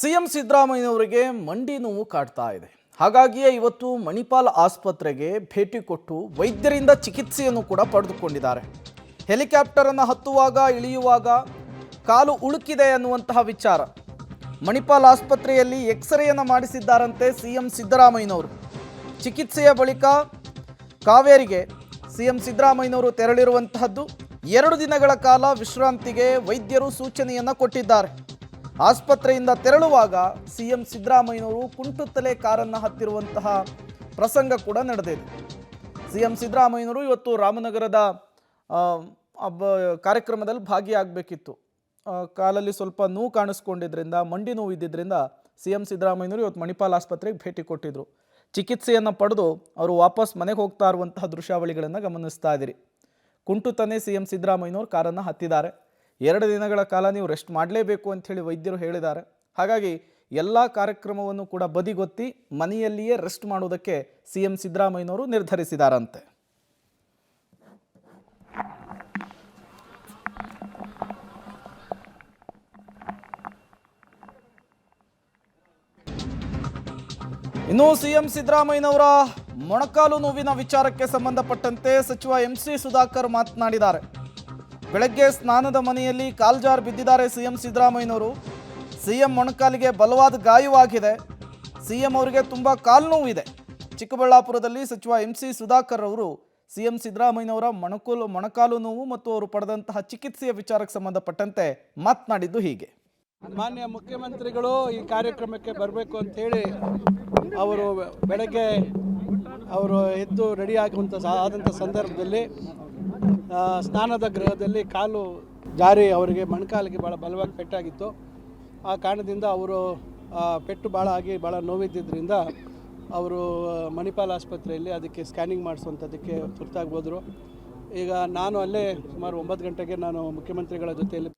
CM ಸಿದ್ದರಾಮಯ್ಯನವರಿಗೆ ಮಂಡಿ ನೋವು ಕಾಡ್ತಾ ಇದೆ. ಹಾಗಾಗಿಯೇ ಇವತ್ತು ಮಣಿಪಾಲ್ ಆಸ್ಪತ್ರೆಗೆ ಭೇಟಿ ಕೊಟ್ಟು ವೈದ್ಯರಿಂದ ಚಿಕಿತ್ಸೆಯನ್ನು ಕೂಡ ಪಡೆದುಕೊಂಡಿದ್ದಾರೆ. ಹೆಲಿಕಾಪ್ಟರ್ ಅನ್ನು ಹತ್ತುವಾಗ ಇಳಿಯುವಾಗ ಕಾಲು ಉಳುಕಿದೆ ಅನ್ನುವಂತಹ ವಿಚಾರ. ಮಣಿಪಾಲ್ ಆಸ್ಪತ್ರೆಯಲ್ಲಿ ಎಕ್ಸ್ರೇಯನ್ನು ಮಾಡಿಸಿದ್ದಾರಂತೆ ಸಿಎಂ ಸಿದ್ದರಾಮಯ್ಯನವರು. ಚಿಕಿತ್ಸೆಯ ಬಳಿಕ ಕಾವೇರಿಗೆ ಸಿಎಂ ಸಿದ್ದರಾಮಯ್ಯನವರು ತೆರಳಿರುವಂತಹದ್ದು. 2 ದಿನಗಳ ಕಾಲ ವಿಶ್ರಾಂತಿಗೆ ವೈದ್ಯರು ಸೂಚನೆಯನ್ನು ಕೊಟ್ಟಿದ್ದಾರೆ. ಆಸ್ಪತ್ರೆಯಿಂದ ತೆರಳುವಾಗ ಸಿಎಂ ಸಿದ್ದರಾಮಯ್ಯನವರು ಕುಂಟುತ್ತಲೇ ಕಾರನ್ನು ಹತ್ತಿರುವಂತಹ ಪ್ರಸಂಗ ಕೂಡ ನಡೆದಿದೆ. ಸಿಎಂ ಸಿದ್ದರಾಮಯ್ಯನವರು ಇವತ್ತು ರಾಮನಗರದ ಕಾರ್ಯಕ್ರಮದಲ್ಲಿ ಭಾಗಿಯಾಗಬೇಕಿತ್ತು. ಕಾಲಲ್ಲಿ ಸ್ವಲ್ಪ ನೋವು ಕಾಣಿಸ್ಕೊಂಡಿದ್ರಿಂದ, ಮಂಡಿ ನೋವು ಇದ್ದಿದ್ದರಿಂದ ಸಿಎಂ ಸಿದ್ದರಾಮಯ್ಯನವರು ಇವತ್ತು ಮಣಿಪಾಲ್ ಆಸ್ಪತ್ರೆಗೆ ಭೇಟಿ ಕೊಟ್ಟಿದ್ದರು. ಚಿಕಿತ್ಸೆಯನ್ನು ಪಡೆದು ಅವರು ವಾಪಸ್ ಮನೆಗೆ ಹೋಗ್ತಾ ಇರುವಂತಹ ದೃಶ್ಯಾವಳಿಗಳನ್ನು ಗಮನಿಸ್ತಾ ಇದ್ದೀರಿ. ಕುಂಟುತ್ತನೇ ಸಿಎಂ ಸಿದ್ದರಾಮಯ್ಯನವರು ಕಾರನ್ನು ಹತ್ತಿದ್ದಾರೆ. 2 ದಿನಗಳ ಕಾಲ ನೀವು ರೆಸ್ಟ್ ಮಾಡಲೇಬೇಕು ಅಂಥೇಳಿ ವೈದ್ಯರು ಹೇಳಿದ್ದಾರೆ. ಹಾಗಾಗಿ ಎಲ್ಲ ಕಾರ್ಯಕ್ರಮವನ್ನು ಕೂಡ ಬದಿಗೊತ್ತಿ ಮನೆಯಲ್ಲಿಯೇ ರೆಸ್ಟ್ ಮಾಡೋದಕ್ಕೆ ಸಿಎಂ ಸಿದ್ದರಾಮಯ್ಯನವರು ನಿರ್ಧರಿಸಿದಾರಂತೆ. ಇನ್ನು ಸಿಎಂ ಸಿದ್ದರಾಮಯ್ಯನವರ ಮೊಣಕಾಲು ನೋವಿನ ವಿಚಾರಕ್ಕೆ ಸಂಬಂಧಪಟ್ಟಂತೆ ಸಚಿವ MC ಸುಧಾಕರ್ ಮಾತನಾಡಿದ್ದಾರೆ. ಬೆಳಗ್ಗೆ ಸ್ನಾನದ ಮನೆಯಲ್ಲಿ ಕಾಲ್ಜಾರ್ ಬಿದ್ದಿದ್ದಾರೆ ಸಿಎಂ ಸಿದ್ದರಾಮಯ್ಯನವರು. ಸಿಎಂ ಮೊಣಕಾಲಿಗೆ ಬಲವಾದ ಗಾಯವಾಗಿದೆ. ಸಿಎಂ ಅವರಿಗೆ ತುಂಬ ಕಾಲು ನೋವಿದೆ. ಚಿಕ್ಕಬಳ್ಳಾಪುರದಲ್ಲಿ ಸಚಿವ MC ಸುಧಾಕರ್ ಅವರು ಸಿಎಂ ಸಿದ್ದರಾಮಯ್ಯನವರ ಮೊಣಕಾಲು ನೋವು ಮತ್ತು ಅವರು ಪಡೆದಂತಹ ಚಿಕಿತ್ಸೆಯ ವಿಚಾರಕ್ಕೆ ಸಂಬಂಧಪಟ್ಟಂತೆ ಮಾತನಾಡಿದ್ದು ಹೀಗೆ. ಮಾನ್ಯ ಮುಖ್ಯಮಂತ್ರಿಗಳು ಈ ಕಾರ್ಯಕ್ರಮಕ್ಕೆ ಬರಬೇಕು ಅಂಥೇಳಿ ಅವರು ಬೆಳಗ್ಗೆ ಅವರು ಎದ್ದು ರೆಡಿ ಆದಂಥ ಸಂದರ್ಭದಲ್ಲಿ ಸ್ನಾನದ ಗೃಹದಲ್ಲಿ ಕಾಲು ಜಾರಿ ಅವರಿಗೆ ಮೊಣಕಾಲಿಗೆ ಭಾಳ ಬಲವಾಗಿ ಪೆಟ್ಟಾಗಿತ್ತು. ಆ ಕಾರಣದಿಂದ ಅವರು ಪೆಟ್ಟು ಭಾಳ ಆಗಿ ಭಾಳ ನೋವಿದ್ದರಿಂದ ಅವರು ಮಣಿಪಾಲ್ ಆಸ್ಪತ್ರೆಯಲ್ಲಿ ಅದಕ್ಕೆ ಸ್ಕ್ಯಾನಿಂಗ್ ಮಾಡಿಸುವಂಥದ್ದಕ್ಕೆ ತುರ್ತಾಗಿ ಹೋದರು. ಈಗ ನಾನು ಅಲ್ಲೇ ಸುಮಾರು 9 ಗಂಟೆಗೆ ನಾನು ಮುಖ್ಯಮಂತ್ರಿಗಳ ಜೊತೆಯಲ್ಲಿ